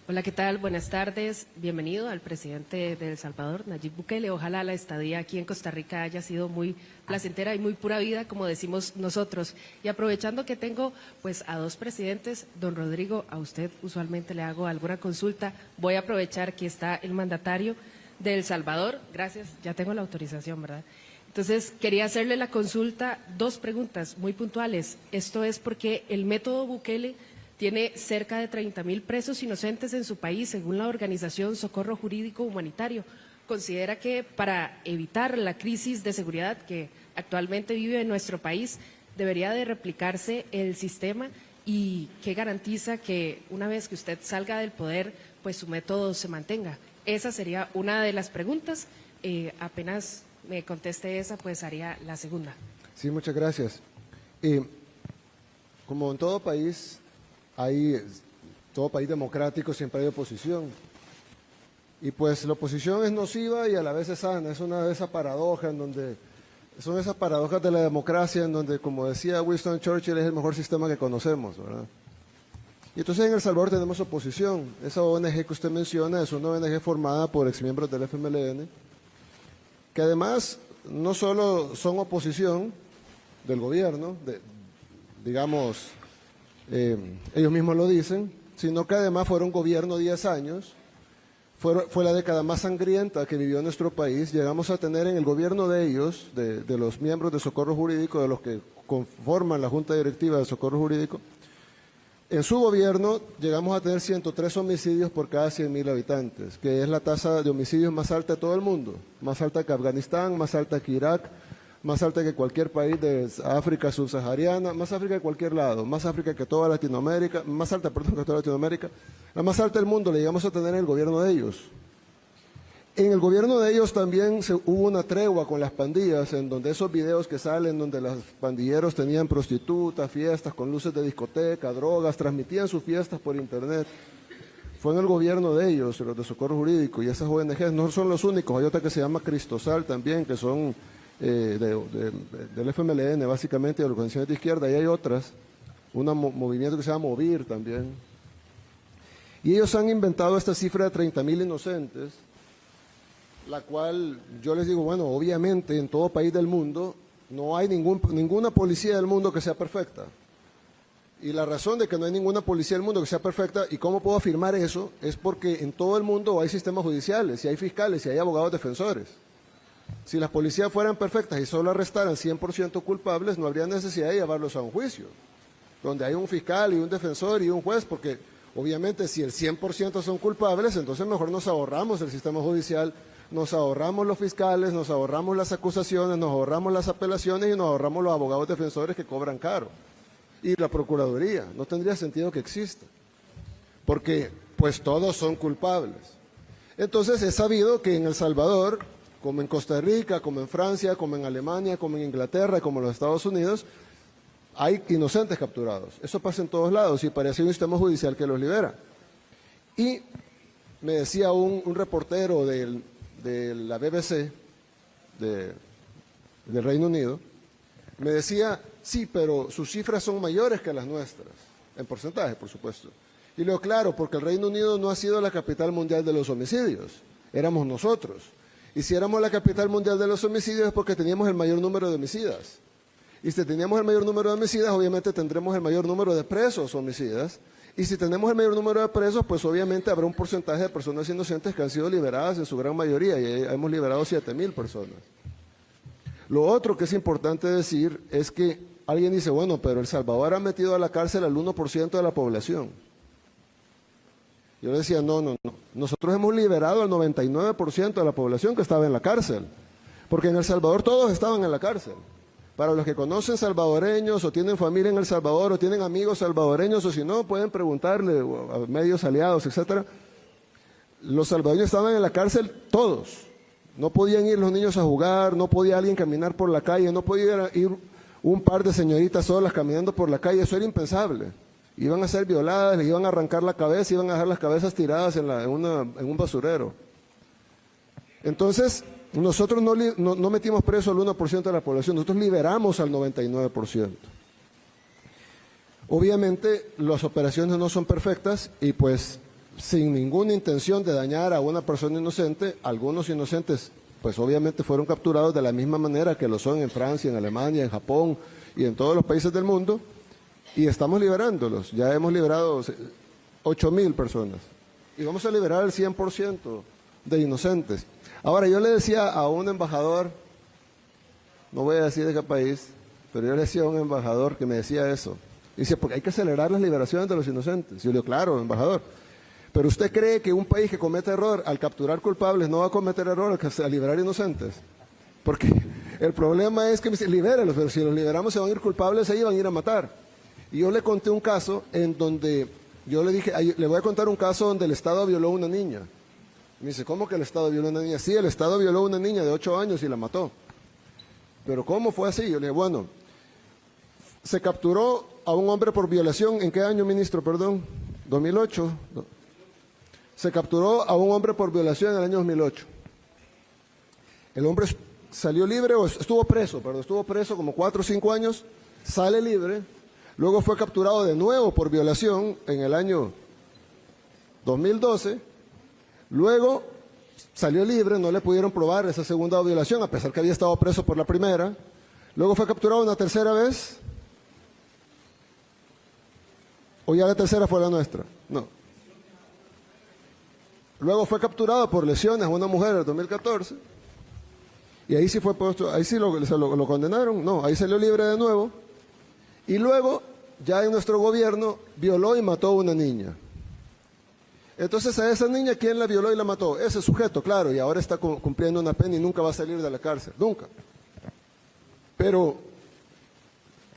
Hola, ¿qué tal? Buenas tardes. Bienvenido al presidente de El Salvador, Nayib Bukele. Ojalá la estadía aquí en Costa Rica haya sido muy placentera y muy pura vida, como decimos nosotros. Y aprovechando que tengo pues a dos presidentes, don Rodrigo, a usted usualmente le hago alguna consulta. Voy a aprovechar que está el mandatario de El Salvador. Gracias, ya tengo la autorización, ¿verdad? Entonces, quería hacerle la consulta, dos preguntas muy puntuales. Esto es porque el método Bukele tiene cerca de 30.000 presos inocentes en su país, según la organización Socorro Jurídico Humanitario. Considera que para evitar la crisis de seguridad que actualmente vive en nuestro país, debería de replicarse el sistema y qué garantiza que una vez que usted salga del poder, pues su método se mantenga. Esa sería una de las preguntas. Apenas me conteste esa, pues haría la segunda. Sí, muchas gracias. Como en todo país democrático siempre hay oposición. Y pues la oposición es nociva y a la vez es sana. Es una de esas paradojas son esas paradojas de la democracia en donde, como decía Winston Churchill, es el mejor sistema que conocemos, ¿verdad? Y entonces en El Salvador tenemos oposición. Esa ONG que usted menciona es una ONG formada por exmiembros del FMLN, que además no solo son oposición del gobierno, digamos, ellos mismos lo dicen, sino que además fueron gobierno 10 años, fue la década más sangrienta que vivió nuestro país. Llegamos a tener en el gobierno de ellos, de los miembros de Socorro Jurídico, de los que conforman la Junta Directiva de Socorro Jurídico, en su gobierno llegamos a tener 103 homicidios por cada 100.000 habitantes, que es la tasa de homicidios más alta de todo el mundo, más alta que Afganistán, más alta que Irak, más alta que cualquier país de África subsahariana, más África que cualquier lado, más África que toda Latinoamérica, más alta, perdón, que toda Latinoamérica, la más alta del mundo la llegamos a tener en el gobierno de ellos. En el gobierno de ellos también hubo una tregua con las pandillas, en donde esos videos que salen, donde los pandilleros tenían prostitutas, fiestas con luces de discoteca, drogas, transmitían sus fiestas por internet. Fue en el gobierno de ellos, los de Socorro Jurídico, y esas ONGs no son los únicos. Hay otra que se llama Cristosal también, que son del FMLN, básicamente, de organizaciones de izquierda, y hay otras, un movimiento que se llama Movir también. Y ellos han inventado esta cifra de 30.000 inocentes, la cual yo les digo, bueno, obviamente en todo país del mundo no hay ninguna policía del mundo que sea perfecta. Y la razón de que no hay ninguna policía del mundo que sea perfecta, y cómo puedo afirmar eso, es porque en todo el mundo hay sistemas judiciales, y hay fiscales, y hay abogados defensores. Si las policías fueran perfectas y solo arrestaran 100% culpables, no habría necesidad de llevarlos a un juicio, donde hay un fiscal y un defensor y un juez, porque obviamente si el 100% son culpables, entonces mejor nos ahorramos el sistema judicial, nos ahorramos los fiscales, nos ahorramos las acusaciones, nos ahorramos las apelaciones y nos ahorramos los abogados defensores que cobran caro. Y la Procuraduría, no tendría sentido que exista, porque pues todos son culpables. Entonces es sabido que en El Salvador, como en Costa Rica, como en Francia, como en Alemania, como en Inglaterra, como en los Estados Unidos, hay inocentes capturados. Eso pasa en todos lados y parece un sistema judicial que los libera. Y me decía un reportero de la BBC, del Reino Unido, me decía, sí, pero sus cifras son mayores que las nuestras, en porcentaje, por supuesto. Y lo claro, porque el Reino Unido no ha sido la capital mundial de los homicidios, éramos nosotros. Y si éramos la capital mundial de los homicidios es porque teníamos el mayor número de homicidas. Y si teníamos el mayor número de homicidas, obviamente tendremos el mayor número de presos homicidas. Y si tenemos el mayor número de presos, pues obviamente habrá un porcentaje de personas inocentes que han sido liberadas en su gran mayoría, y hemos liberado 7.000 personas. Lo otro que es importante decir es que alguien dice, bueno, pero El Salvador ha metido a la cárcel al 1% de la población. Yo le decía, no. Nosotros hemos liberado al 99% de la población que estaba en la cárcel, porque en El Salvador todos estaban en la cárcel. Para los que conocen salvadoreños o tienen familia en El Salvador o tienen amigos salvadoreños, o si no, pueden preguntarle a medios aliados, etcétera. Los salvadoreños estaban en la cárcel todos. No podían ir los niños a jugar, no podía alguien caminar por la calle, no podía ir un par de señoritas solas caminando por la calle, eso era impensable. Iban a ser violadas, les iban a arrancar la cabeza, iban a dejar las cabezas tiradas en un basurero. Entonces, nosotros no metimos preso al 1% de la población, nosotros liberamos al 99%. Obviamente, las operaciones no son perfectas y pues sin ninguna intención de dañar a una persona inocente. Algunos inocentes, pues obviamente fueron capturados de la misma manera que lo son en Francia, en Alemania, en Japón y en todos los países del mundo, y estamos liberándolos. Ya hemos liberado 8,000 personas y vamos a liberar el 100% de inocentes. Ahora, yo le decía a un embajador, no voy a decir de qué país, pero yo le decía a un embajador que me decía eso. Dice, porque hay que acelerar las liberaciones de los inocentes. Yo le digo, claro, embajador, pero ¿usted cree que un país que comete error al capturar culpables no va a cometer error al liberar inocentes? Porque el problema es que me dice, libéralos, pero si los liberamos se van a ir culpables, ahí van a ir a matar. Y yo le conté un caso en donde, yo le dije, le voy a contar un caso donde el Estado violó a una niña. Me dice, ¿cómo que el Estado violó a una niña? Sí, el Estado violó a una niña de 8 años y la mató. ¿Pero cómo fue así? Yo le dije, bueno, se capturó a un hombre por violación. ¿En qué año, ministro? Perdón, 2008. Se capturó a un hombre por violación en el año 2008. El hombre salió libre, o estuvo preso como 4 o 5 años, sale libre, luego fue capturado de nuevo por violación en el año 2012, luego salió libre, no le pudieron probar esa segunda violación, a pesar que había estado preso por la primera, luego fue capturado una tercera vez, o ya la tercera fue la nuestra, no. Luego fue capturado por lesiones a una mujer en el 2014, y ahí sí fue puesto, ahí sí lo condenaron, no, ahí salió libre de nuevo, y luego ya en nuestro gobierno violó y mató a una niña. Entonces a esa niña, ¿quién la violó y la mató? Ese sujeto, claro, y ahora está cumpliendo una pena y nunca va a salir de la cárcel, nunca. Pero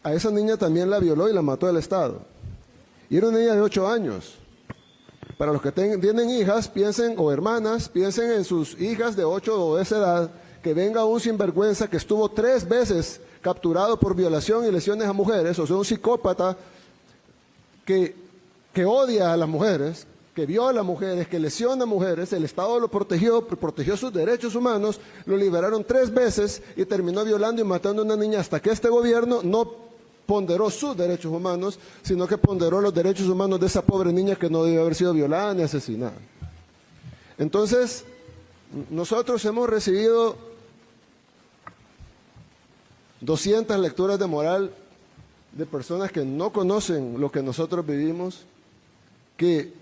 a esa niña también la violó y la mató el Estado. Y era una niña de 8 años. Para los que tienen hijas, piensen, o hermanas, piensen en sus hijas de 8 o de esa edad, que venga un sinvergüenza que estuvo 3 veces capturado por violación y lesiones a mujeres, o sea, un psicópata que odia a las mujeres, que viola a mujeres, que lesiona a mujeres, el Estado lo protegió sus derechos humanos, lo liberaron 3 veces y terminó violando y matando a una niña hasta que este gobierno no ponderó sus derechos humanos, sino que ponderó los derechos humanos de esa pobre niña que no debió haber sido violada ni asesinada. Entonces, nosotros hemos recibido 200 lecturas de moral de personas que no conocen lo que nosotros vivimos, que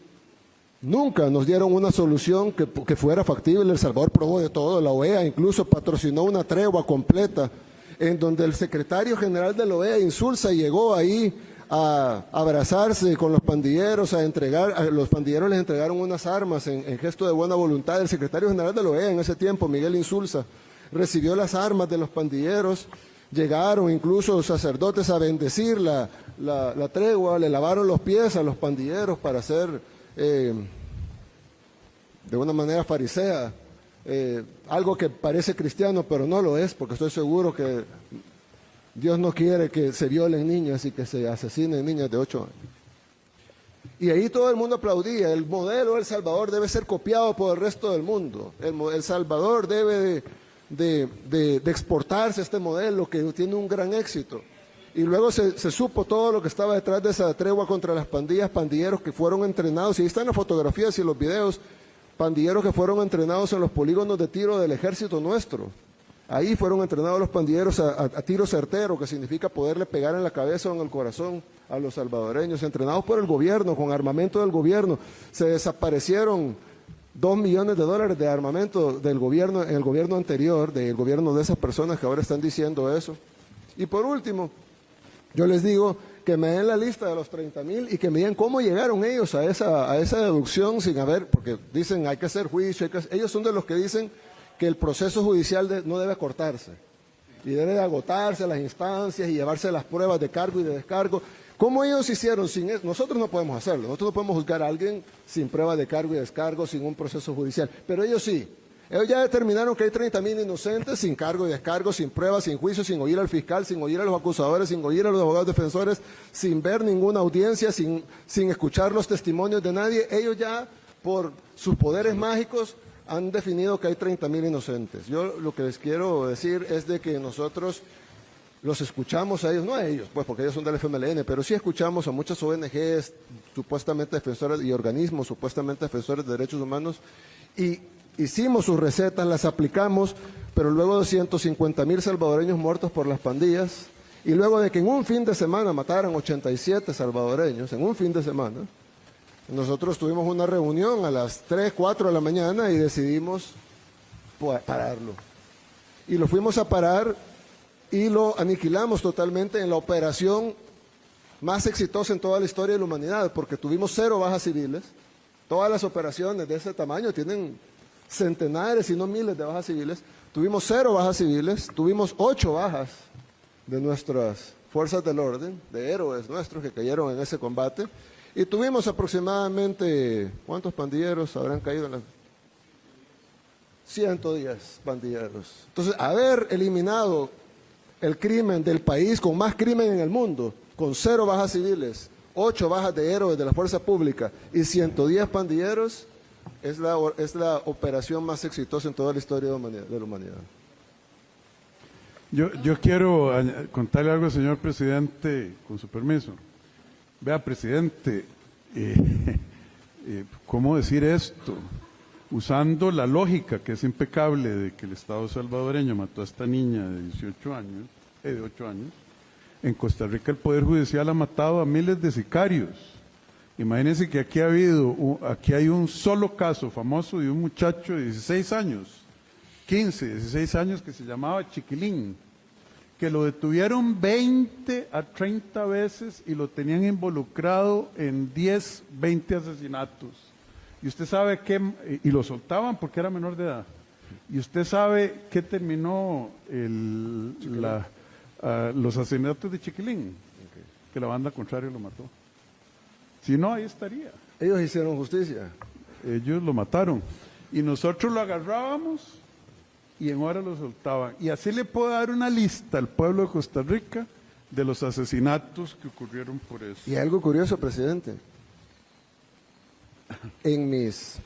nunca nos dieron una solución que fuera factible. El Salvador probó de todo, la OEA incluso patrocinó una tregua completa, en donde el secretario general de la OEA, Insulza, llegó ahí a abrazarse con los pandilleros, los pandilleros les entregaron unas armas en gesto de buena voluntad. El secretario general de la OEA en ese tiempo, Miguel Insulza, recibió las armas de los pandilleros, llegaron incluso sacerdotes a bendecir la tregua, le lavaron los pies a los pandilleros para hacer, de una manera farisea, algo que parece cristiano, pero no lo es, porque estoy seguro que Dios no quiere que se violen niñas y que se asesinen niñas de 8 años. Y ahí todo el mundo aplaudía. El modelo de El Salvador debe ser copiado por el resto del mundo. El Salvador debe de exportarse este modelo que tiene un gran éxito. Y luego se supo todo lo que estaba detrás de esa tregua contra las pandillas, pandilleros que fueron entrenados, y ahí están las fotografías y los videos, pandilleros que fueron entrenados en los polígonos de tiro del ejército nuestro. Ahí fueron entrenados los pandilleros a tiro certero, que significa poderle pegar en la cabeza o en el corazón a los salvadoreños, entrenados por el gobierno, con armamento del gobierno. Se desaparecieron $2 millones de armamento del gobierno, en el gobierno anterior, del gobierno de esas personas que ahora están diciendo eso. Y por último, yo les digo que me den la lista de los 30,000 y que me digan cómo llegaron ellos a esa deducción sin haber, porque dicen hay que hacer juicio, ellos son de los que dicen que el proceso judicial no debe cortarse y debe de agotarse las instancias y llevarse las pruebas de cargo y de descargo. ¿Cómo ellos hicieron sin eso? Nosotros no podemos hacerlo, nosotros no podemos juzgar a alguien sin prueba de cargo y descargo, sin un proceso judicial, pero ellos sí. Ellos ya determinaron que hay 30,000 inocentes sin cargo y descargo, sin pruebas, sin juicio, sin oír al fiscal, sin oír a los acusadores, sin oír a los abogados defensores, sin ver ninguna audiencia, sin escuchar los testimonios de nadie. Ellos ya, por sus poderes mágicos, han definido que hay 30,000 inocentes. Yo lo que les quiero decir es de que nosotros los escuchamos a ellos, no a ellos, pues porque ellos son del FMLN, pero sí escuchamos a muchas ONGs, supuestamente defensoras y organismos, supuestamente defensores de derechos humanos, y hicimos sus recetas, las aplicamos, pero luego de 150,000 salvadoreños muertos por las pandillas, y luego de que en un fin de semana mataran 87 salvadoreños, en un fin de semana, nosotros tuvimos una reunión a las 3, 4 de la mañana y decidimos pararlo. Y lo fuimos a parar y lo aniquilamos totalmente en la operación más exitosa en toda la historia de la humanidad, porque tuvimos 0 bajas civiles. Todas las operaciones de ese tamaño tienen centenares, si no miles de bajas civiles. Tuvimos 0 bajas civiles, tuvimos 8 bajas de nuestras fuerzas del orden, de héroes nuestros que cayeron en ese combate, y tuvimos aproximadamente, ¿cuántos pandilleros habrán caído en la? 110 pandilleros. Entonces, haber eliminado el crimen del país con más crimen en el mundo, con 0 bajas civiles, 8 bajas de héroes de la fuerza pública y 110 pandilleros, es la operación más exitosa en toda la historia de la humanidad. Yo quiero contarle algo, señor presidente, con su permiso. Vea, presidente, ¿cómo decir esto? Usando la lógica que es impecable de que el Estado salvadoreño mató a esta niña de 18 años, de 8 años, en Costa Rica el Poder Judicial ha matado a miles de sicarios. Imagínense que aquí hay un solo caso famoso de un muchacho de 16 años, 16 años, que se llamaba Chiquilín, que lo detuvieron 20 a 30 veces y lo tenían involucrado en 10, 20 asesinatos. Y usted sabe y lo soltaban porque era menor de edad. Y usted sabe qué terminó los asesinatos de Chiquilín, que la banda contraria lo mató. Si no, ahí estaría. Ellos hicieron justicia. Ellos lo mataron. Y nosotros lo agarrábamos y en hora lo soltaban. Y así le puedo dar una lista al pueblo de Costa Rica de los asesinatos que ocurrieron por eso. Y algo curioso, presidente. En mis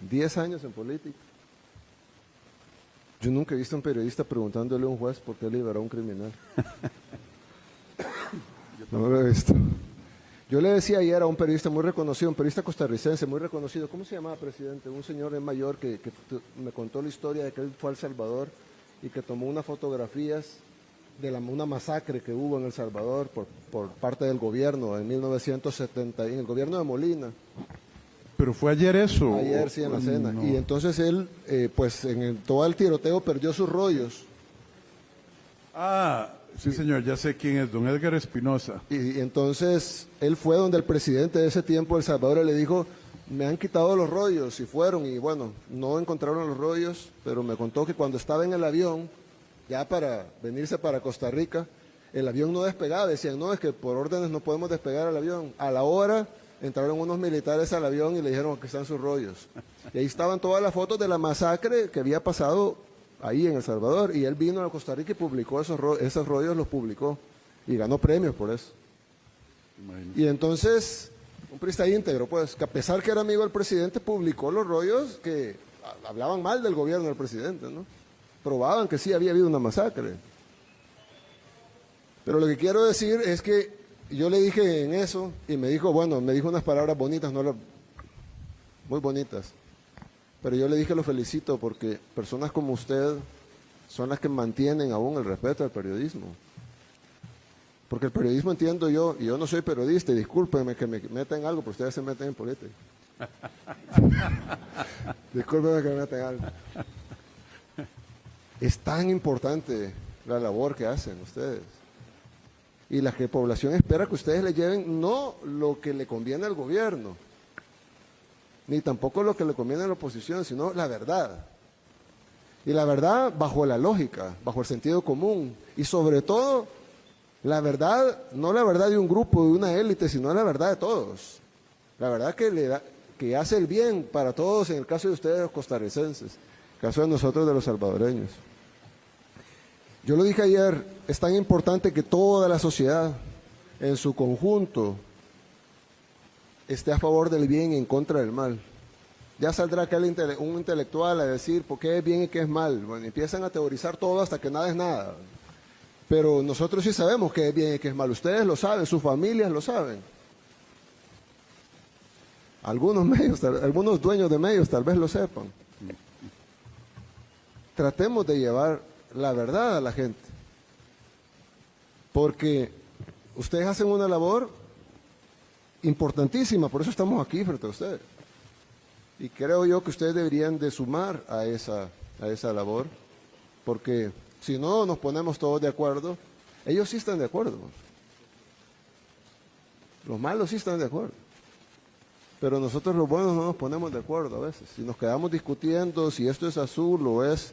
10 años en política, yo nunca he visto a un periodista preguntándole a un juez por qué liberó a un criminal. No lo he visto. Yo le decía ayer a un periodista muy reconocido, un periodista costarricense muy reconocido, ¿cómo se llamaba, presidente? Un señor mayor que me contó la historia de que él fue a El Salvador y que tomó unas fotografías de una masacre que hubo en El Salvador por parte del gobierno en 1970, en el gobierno de Molina. ¿Pero fue ayer eso? Ayer, sí, en la cena. No. Y entonces él, pues en todo el tiroteo perdió sus rollos. Ah, sí señor, ya sé quién es, don Edgar Espinosa. Y entonces él fue donde el presidente de ese tiempo de El Salvador le dijo, me han quitado los rollos, y fueron, y bueno, no encontraron los rollos, pero me contó que cuando estaba en el avión, ya para venirse para Costa Rica, el avión no despegaba, decían, no, es que por órdenes no podemos despegar el avión. A la hora entraron unos militares al avión y le dijeron que están sus rollos. Y ahí estaban todas las fotos de la masacre que había pasado ahí en El Salvador, y él vino a Costa Rica y publicó esos rollos, los publicó, y ganó premios por eso. Imagínate. Y entonces, un periodista íntegro, pues, que a pesar que era amigo del presidente, publicó los rollos que hablaban mal del gobierno del presidente, ¿no? Probaban que sí había habido una masacre. Pero lo que quiero decir es que yo le dije en eso, y me dijo, bueno, me dijo unas palabras bonitas, muy bonitas. Pero yo le dije, lo felicito, porque personas como usted son las que mantienen aún el respeto al periodismo. Porque el periodismo, entiendo yo, y yo no soy periodista, y discúlpenme que me metan algo, pero ustedes se meten en política. Discúlpenme que me metan algo. Es tan importante la labor que hacen ustedes. Y la que población espera que ustedes le lleven no lo que le conviene al gobierno, ni tampoco lo que le conviene a la oposición, sino la verdad. Y la verdad bajo la lógica, bajo el sentido común. Y sobre todo, la verdad, no la verdad de un grupo, de una élite, sino la verdad de todos. La verdad que hace el bien para todos, en el caso de ustedes los costarricenses, en el caso de nosotros de los salvadoreños. Yo lo dije ayer, es tan importante que toda la sociedad en su conjunto esté a favor del bien y en contra del mal. Ya saldrá un intelectual a decir por qué es bien y qué es mal. Bueno, empiezan a teorizar todo hasta que nada es nada. Pero nosotros sí sabemos qué es bien y qué es mal. Ustedes lo saben, sus familias lo saben. Algunos dueños de medios tal vez lo sepan. Tratemos de llevar la verdad a la gente. Porque ustedes hacen una labor importantísima, por eso estamos aquí frente a ustedes. Y creo yo que ustedes deberían de sumar a esa labor, porque si no nos ponemos todos de acuerdo, ellos sí están de acuerdo. Los malos sí están de acuerdo. Pero nosotros los buenos no nos ponemos de acuerdo a veces. Si nos quedamos discutiendo si esto es azul o es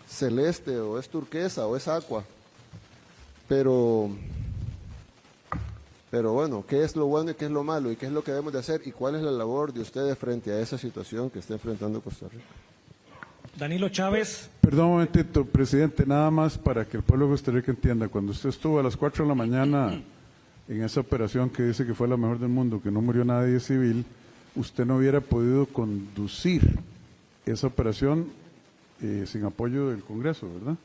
celeste o es turquesa o es aqua. Pero bueno, ¿qué es lo bueno y qué es lo malo? ¿Y qué es lo que debemos de hacer? ¿Y cuál es la labor de ustedes frente a esa situación que está enfrentando Costa Rica? Danilo Chávez. Perdón un momentito, presidente, nada más para que el pueblo de Costa Rica entienda. Cuando usted estuvo a las 4 de la mañana en esa operación que dice que fue la mejor del mundo, que no murió nadie civil, usted no hubiera podido conducir esa operación sin apoyo del Congreso, ¿verdad?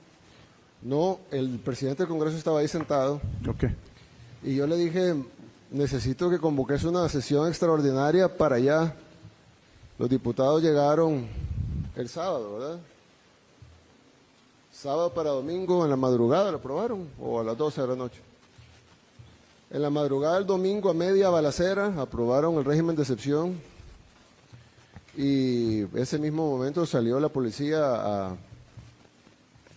No, el presidente del Congreso estaba ahí sentado. Ok. Y yo le dije, necesito que convoques una sesión extraordinaria para allá. Los diputados llegaron el sábado, ¿verdad? Sábado para domingo en la madrugada lo aprobaron, o a las 12 de la noche. En la madrugada del domingo a media balacera aprobaron el régimen de excepción y ese mismo momento salió la policía a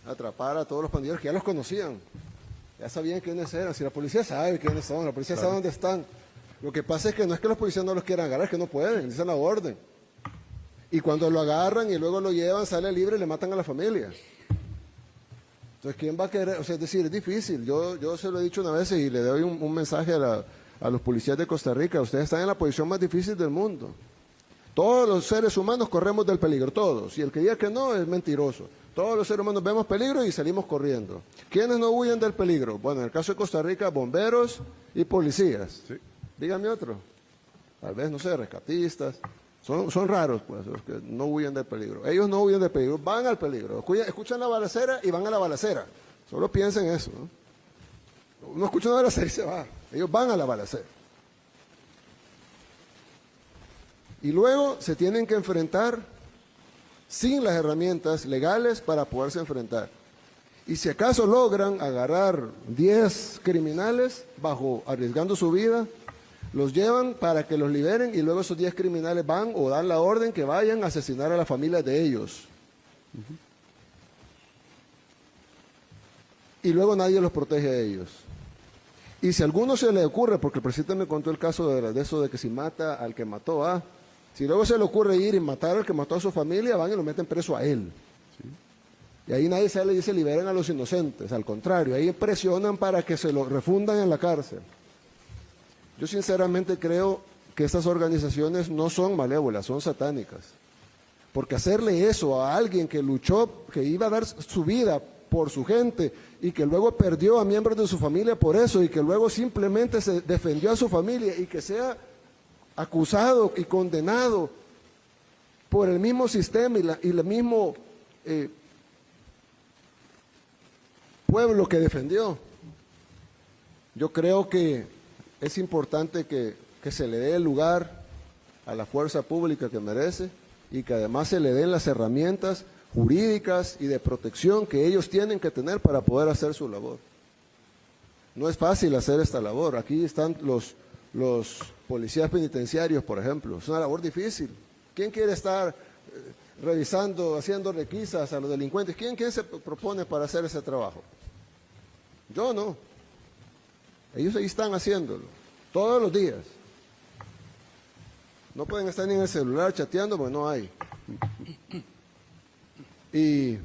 atrapar a todos los pandilleros que ya los conocían. Ya sabían quiénes eran. Si la policía sabe quiénes son, la policía sabe dónde están. Lo que pasa es que no es que los policías no los quieran agarrar, es que no pueden, dicen la orden. Y cuando lo agarran y luego lo llevan, sale libre y le matan a la familia. Entonces, ¿quién va a querer? O sea, es decir, es difícil. Yo se lo he dicho una vez y le doy un mensaje a los policías de Costa Rica. Ustedes están en la posición más difícil del mundo. Todos los seres humanos corremos del peligro, todos. Y el que diga que no es mentiroso. Todos los seres humanos vemos peligro y salimos corriendo. ¿Quiénes no huyen del peligro? Bueno, en el caso de Costa Rica, bomberos y policías. Sí. Dígame otro. Tal vez, no sé, rescatistas. Son raros, pues, los que no huyen del peligro. Ellos no huyen del peligro, van al peligro. Escuchan la balacera y van a la balacera. Solo piensen eso, ¿no? Uno escucha una balacera y se va. Ellos van a la balacera. Y luego se tienen que enfrentar sin las herramientas legales para poderse enfrentar. Y si acaso logran agarrar 10 criminales arriesgando su vida, los llevan para que los liberen y luego esos 10 criminales van o dan la orden que vayan a asesinar a la familia de ellos. Y luego nadie los protege a ellos. Y si a alguno se le ocurre, porque el presidente me contó el caso de eso de que si mata al que mató a... Si luego se le ocurre ir y matar al que mató a su familia, van y lo meten preso a él. ¿Sí? Y ahí nadie sale y dice liberen a los inocentes. Al contrario, ahí presionan para que se lo refundan en la cárcel. Yo sinceramente creo que estas organizaciones no son malévolas, son satánicas. Porque hacerle eso a alguien que luchó, que iba a dar su vida por su gente y que luego perdió a miembros de su familia por eso y que luego simplemente se defendió a su familia y que sea acusado y condenado por el mismo sistema y el mismo pueblo que defendió. Yo creo que es importante que se le dé el lugar a la fuerza pública que merece y que además se le den las herramientas jurídicas y de protección que ellos tienen que tener para poder hacer su labor. No es fácil hacer esta labor. Aquí están los policías penitenciarios, por ejemplo. Es una labor difícil. ¿Quién quiere estar revisando, haciendo requisas a los delincuentes? ¿Quién se propone para hacer ese trabajo? Yo no. Ellos ahí están haciéndolo, todos los días. No pueden estar ni en el celular chateando porque no hay. Y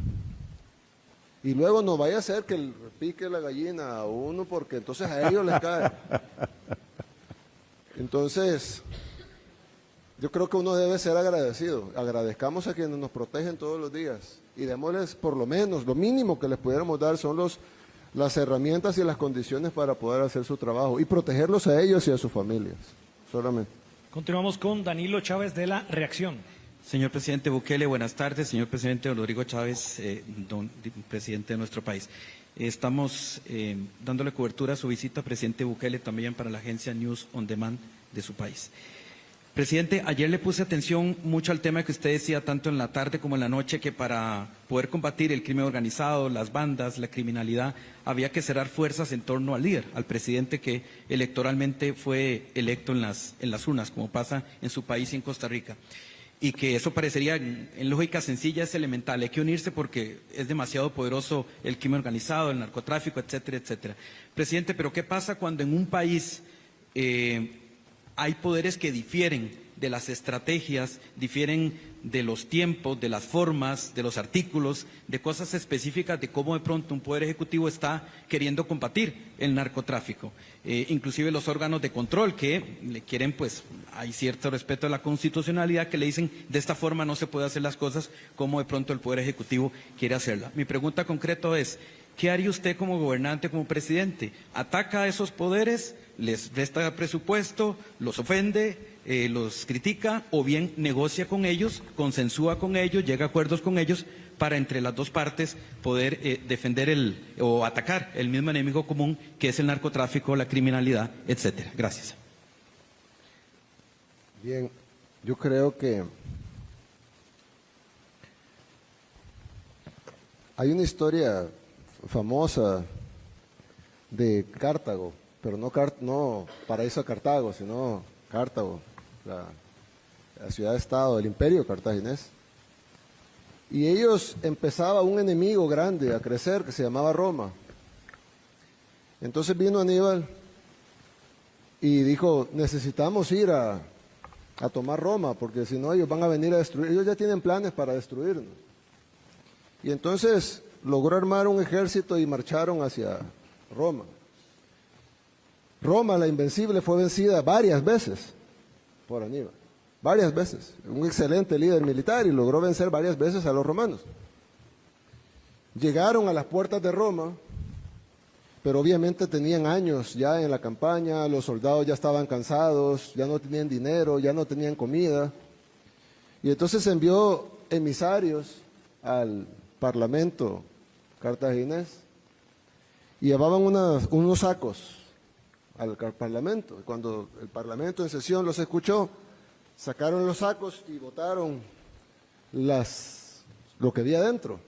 luego no vaya a ser que pique la gallina a uno porque entonces a ellos les cae. Entonces, yo creo que uno debe ser agradecido. Agradezcamos a quienes nos protegen todos los días y démosles por lo menos, lo mínimo que les pudiéramos dar son las herramientas y las condiciones para poder hacer su trabajo y protegerlos a ellos y a sus familias, solamente. Continuamos con Danilo Chávez de La Reacción. Señor presidente Bukele, buenas tardes. Señor presidente Rodrigo Chávez, presidente de nuestro país. Estamos dándole cobertura a su visita, presidente Bukele, también para la agencia News on Demand de su país. Presidente, ayer le puse atención mucho al tema que usted decía tanto en la tarde como en la noche, que para poder combatir el crimen organizado, las bandas, la criminalidad, había que cerrar fuerzas en torno al líder, al presidente que electoralmente fue electo en las urnas, como pasa en su país y en Costa Rica. Y que eso parecería, en lógica sencilla, es elemental. Hay que unirse porque es demasiado poderoso el crimen organizado, el narcotráfico, etcétera, etcétera. Presidente, pero ¿qué pasa cuando en un país hay poderes que difieren de las estrategias, difieren de los tiempos, de las formas, de los artículos, de cosas específicas de cómo de pronto un poder ejecutivo está queriendo combatir el narcotráfico? Inclusive los órganos de control que le quieren, pues hay cierto respeto a la constitucionalidad, que le dicen de esta forma no se puede hacer las cosas, como de pronto el poder ejecutivo quiere hacerla. Mi pregunta concreta es, ¿qué haría usted como gobernante, como presidente? ¿Ataca a esos poderes, les resta presupuesto, los ofende, los critica, o bien negocia con ellos, consensúa con ellos, llega a acuerdos con ellos para entre las dos partes poder defender o atacar el mismo enemigo común que es el narcotráfico, la criminalidad, etcétera? Gracias. Bien, yo creo que hay una historia famosa de Cartago, pero no paraíso de Cartago, sino Cartago, la ciudad-estado del imperio cartaginés. Y ellos empezaba un enemigo grande a crecer que se llamaba Roma. Entonces vino Aníbal y dijo, necesitamos ir a tomar Roma, porque si no ellos van a venir a destruir, ellos ya tienen planes para destruirnos. Y entonces logró armar un ejército y marcharon hacia Roma. Roma, la invencible, fue vencida varias veces por Aníbal, varias veces. Un excelente líder militar y logró vencer varias veces a los romanos. Llegaron a las puertas de Roma, pero obviamente tenían años ya en la campaña, los soldados ya estaban cansados, ya no tenían dinero, ya no tenían comida. Y entonces envió emisarios al parlamento cartaginés y llevaban unos sacos al parlamento. Cuando el parlamento en sesión los escuchó, sacaron los sacos y botaron lo que había dentro,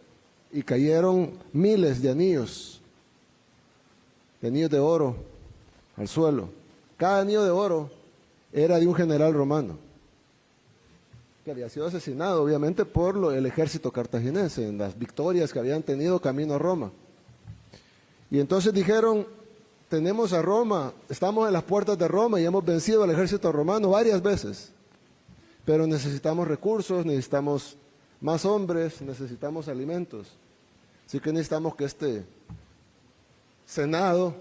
y cayeron miles de anillos de oro al suelo. Cada anillo de oro era de un general romano que había sido asesinado obviamente por el ejército cartaginés en las victorias que habían tenido camino a Roma. Y entonces dijeron, tenemos a Roma, estamos en las puertas de Roma y hemos vencido al ejército romano varias veces, pero necesitamos recursos, necesitamos más hombres, necesitamos alimentos. Así que necesitamos que este Senado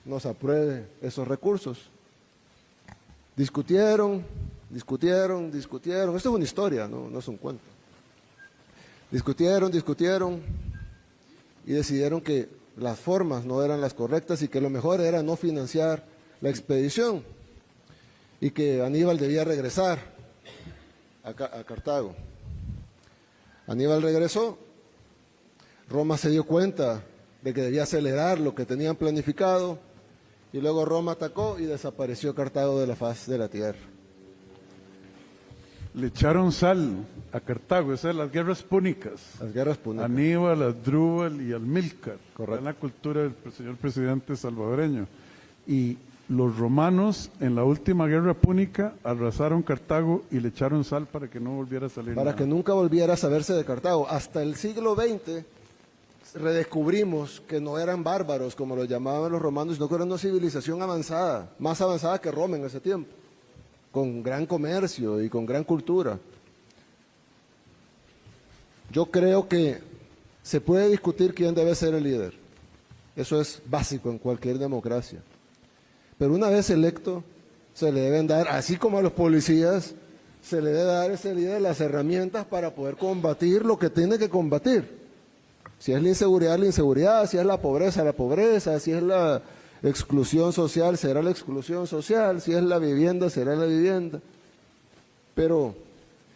nos apruebe esos recursos. Discutieron. Esto es una historia, no es un cuento. Discutieron y decidieron que las formas no eran las correctas y que lo mejor era no financiar la expedición y que Aníbal debía regresar a Cartago. Aníbal regresó, Roma se dio cuenta de que debía acelerar lo que tenían planificado y luego Roma atacó y desapareció Cartago de la faz de la tierra. Le echaron sal a Cartago, esas son las guerras púnicas. Las guerras púnicas. Aníbal, Asdrúbal y Amílcar. Correcto. En la cultura del señor presidente salvadoreño. Y los romanos en la última guerra púnica arrasaron Cartago y le echaron sal para que no volviera a salir Para nada. que nunca volviera a saberse de Cartago. Hasta el siglo XX redescubrimos que no eran bárbaros, como lo llamaban los romanos, sino que era una civilización avanzada, más avanzada que Roma en ese tiempo, con gran comercio y con gran cultura. Yo creo que se puede discutir quién debe ser el líder. Eso es básico en cualquier democracia. Pero una vez electo, se le deben dar, así como a los policías, se le debe dar a ese líder las herramientas para poder combatir lo que tiene que combatir. Si es la inseguridad, si es la pobreza, si es la exclusión social, será la exclusión social, si es la vivienda, será la vivienda. Pero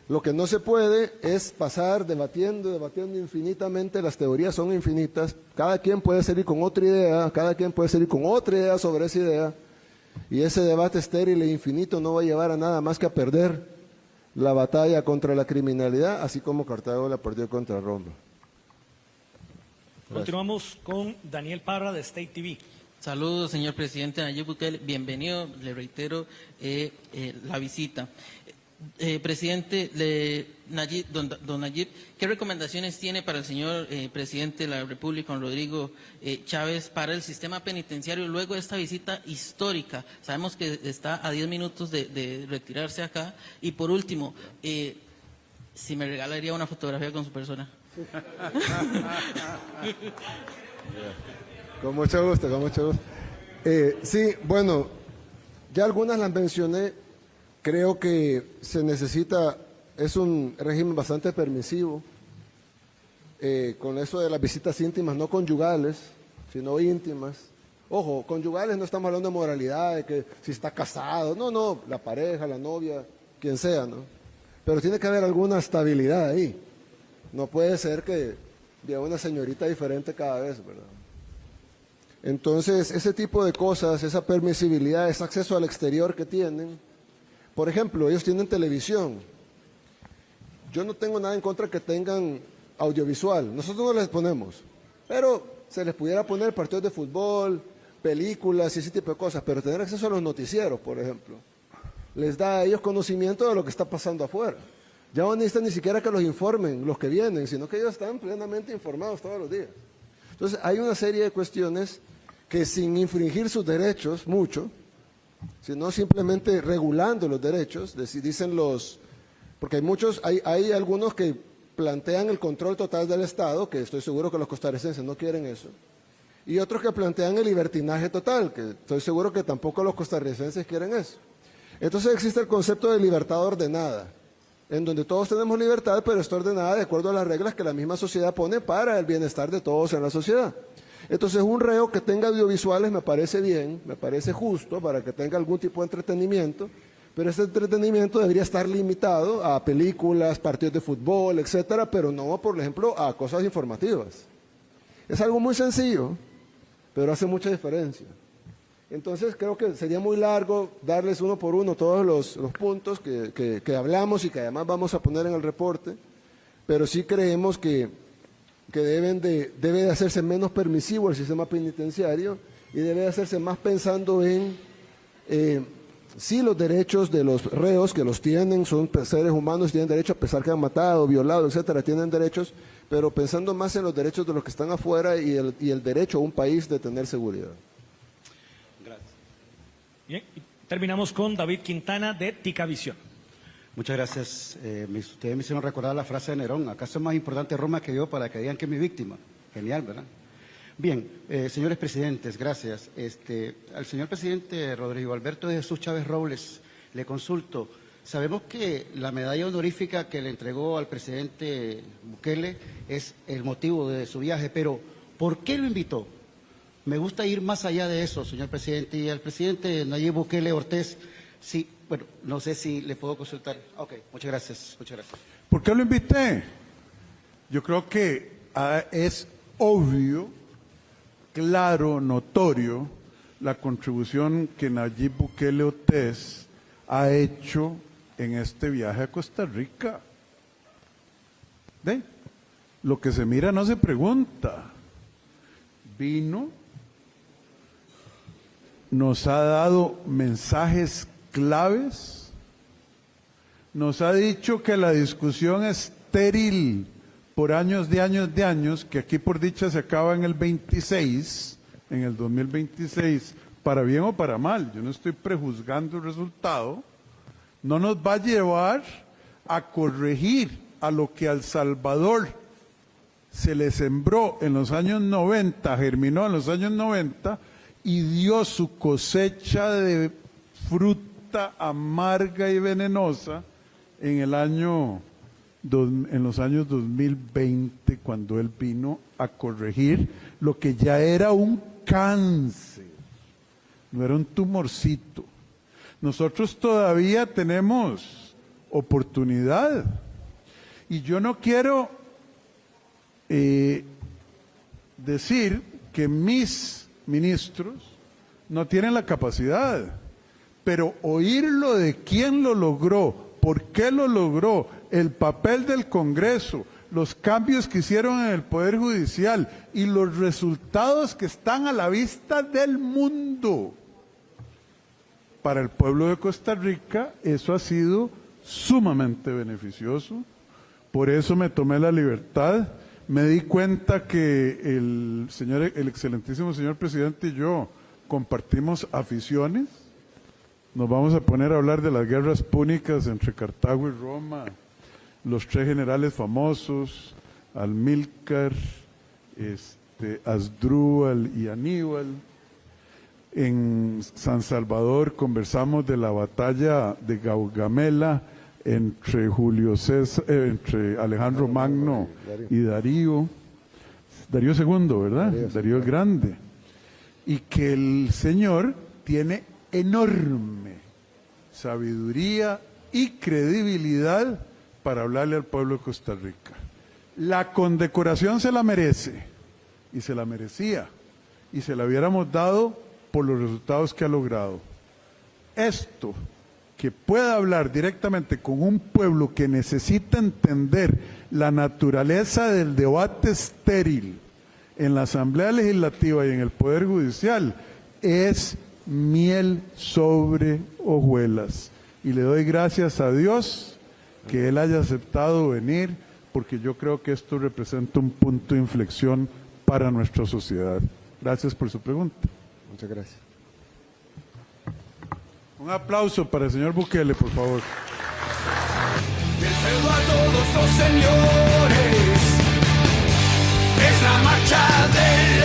Lo que no se puede es pasar debatiendo infinitamente, las teorías son infinitas, cada quien puede salir con otra idea, cada quien puede salir con otra idea sobre esa idea, y ese debate estéril e infinito no va a llevar a nada más que a perder la batalla contra la criminalidad, así como Cartago la perdió contra Roma. Continuamos con Daniel Parra de State TV. Saludos, señor presidente Nayib Bukele. Bienvenido, le reitero la visita. Presidente don Nayib, ¿qué recomendaciones tiene para el señor presidente de la República, don Rodrigo Chávez, para el sistema penitenciario luego de esta visita histórica? Sabemos que está a 10 minutos de retirarse acá. Y por último, si me regalaría una fotografía con su persona. Con mucho gusto, con mucho gusto. Sí, bueno, ya algunas las mencioné. Creo que se necesita, es un régimen bastante permisivo, con eso de las visitas íntimas, no conyugales, sino íntimas. Ojo, conyugales no estamos hablando de moralidad, de que si está casado, no, la pareja, la novia, quien sea, ¿no? Pero tiene que haber alguna estabilidad ahí. No puede ser que vea una señorita diferente cada vez, ¿verdad? Entonces, ese tipo de cosas, esa permisibilidad, ese acceso al exterior que tienen. Por ejemplo, ellos tienen televisión. Yo no tengo nada en contra que tengan audiovisual. Nosotros no les ponemos. Pero se les pudiera poner partidos de fútbol, películas y ese tipo de cosas. Pero tener acceso a los noticieros, por ejemplo, les da a ellos conocimiento de lo que está pasando afuera. Ya no necesitan ni siquiera que los informen los que vienen, sino que ellos están plenamente informados todos los días. Entonces, hay una serie de cuestiones que sin infringir sus derechos mucho, sino simplemente regulando los derechos, dicen porque hay algunos que plantean el control total del Estado, que estoy seguro que los costarricenses no quieren eso, y otros que plantean el libertinaje total, que estoy seguro que tampoco los costarricenses quieren eso. Entonces existe el concepto de libertad ordenada, en donde todos tenemos libertad, pero está ordenada de acuerdo a las reglas que la misma sociedad pone para el bienestar de todos en la sociedad. Entonces, un reo que tenga audiovisuales me parece bien, me parece justo para que tenga algún tipo de entretenimiento, pero ese entretenimiento debería estar limitado a películas, partidos de fútbol, etcétera, pero no, por ejemplo, a cosas informativas. Es algo muy sencillo, pero hace mucha diferencia. Entonces, creo que sería muy largo darles uno por uno todos los puntos que hablamos y que además vamos a poner en el reporte, pero sí creemos que debe de hacerse menos permisivo el sistema penitenciario y debe de hacerse más pensando en sí los derechos de los reos, que los tienen, son seres humanos, tienen derecho a pesar que han matado, violado, etcétera, tienen derechos, pero pensando más en los derechos de los que están afuera y el derecho a un país de tener seguridad. Gracias. Bien, y terminamos con David Quintana de Ticavisión. Muchas gracias. Ustedes me hicieron recordar la frase de Nerón: ¿acaso es más importante Roma que yo para que digan que es mi víctima? Genial, ¿verdad? Bien, señores presidentes, gracias. Al señor presidente Rodrigo Alberto de Jesús Chávez Robles le consulto. Sabemos que la medalla honorífica que le entregó al presidente Bukele es el motivo de su viaje, pero ¿por qué lo invitó? Me gusta ir más allá de eso, señor presidente. Y al presidente Nayib Bukele Ortiz, sí, bueno, no sé si le puedo consultar. Ok, muchas gracias, muchas gracias. ¿Por qué lo invité? Yo creo que es obvio, claro, notorio, la contribución que Nayib Bukele Ortiz ha hecho en este viaje a Costa Rica. ¿Ve? Lo que se mira no se pregunta. Vino, nos ha dado mensajes claves, nos ha dicho que la discusión es estéril por años de años de años, que aquí por dicha se acaba en el 26, en el 2026, para bien o para mal, yo no estoy prejuzgando el resultado, no nos va a llevar a corregir a lo que a El Salvador se le sembró en los años 90, germinó en los años 90 y dio su cosecha de fruta amarga y venenosa en los años 2020, cuando él vino a corregir lo que ya era un cáncer, no era un tumorcito. Nosotros todavía tenemos oportunidad. Y yo no quiero decir que mis ministros no tienen la capacidad, pero oírlo de quién lo logró, por qué lo logró, el papel del Congreso, los cambios que hicieron en el Poder Judicial y los resultados que están a la vista del mundo. Para el pueblo de Costa Rica eso ha sido sumamente beneficioso. Por eso me tomé la libertad. Me di cuenta que el excelentísimo señor presidente y yo compartimos aficiones. Nos vamos a poner a hablar de las guerras púnicas entre Cartago y Roma, los 3 generales famosos, Amílcar, Asdrúbal y Aníbal. En San Salvador conversamos de la batalla de Gaugamela entre entre Alejandro Magno y Darío II, ¿verdad? Darío el Grande. Y que el señor tiene enorme sabiduría y credibilidad para hablarle al pueblo de Costa Rica. La condecoración se la merece, y se la merecía, y se la hubiéramos dado por los resultados que ha logrado. Esto, que pueda hablar directamente con un pueblo que necesita entender la naturaleza del debate estéril en la Asamblea Legislativa y en el Poder Judicial, es miel sobre hojuelas. Y le doy gracias a Dios que Él haya aceptado venir, porque yo creo que esto representa un punto de inflexión para nuestra sociedad. Gracias por su pregunta. Muchas gracias. Un aplauso para el señor Bukele, por favor. Del feudo a todos los señores, es la marcha del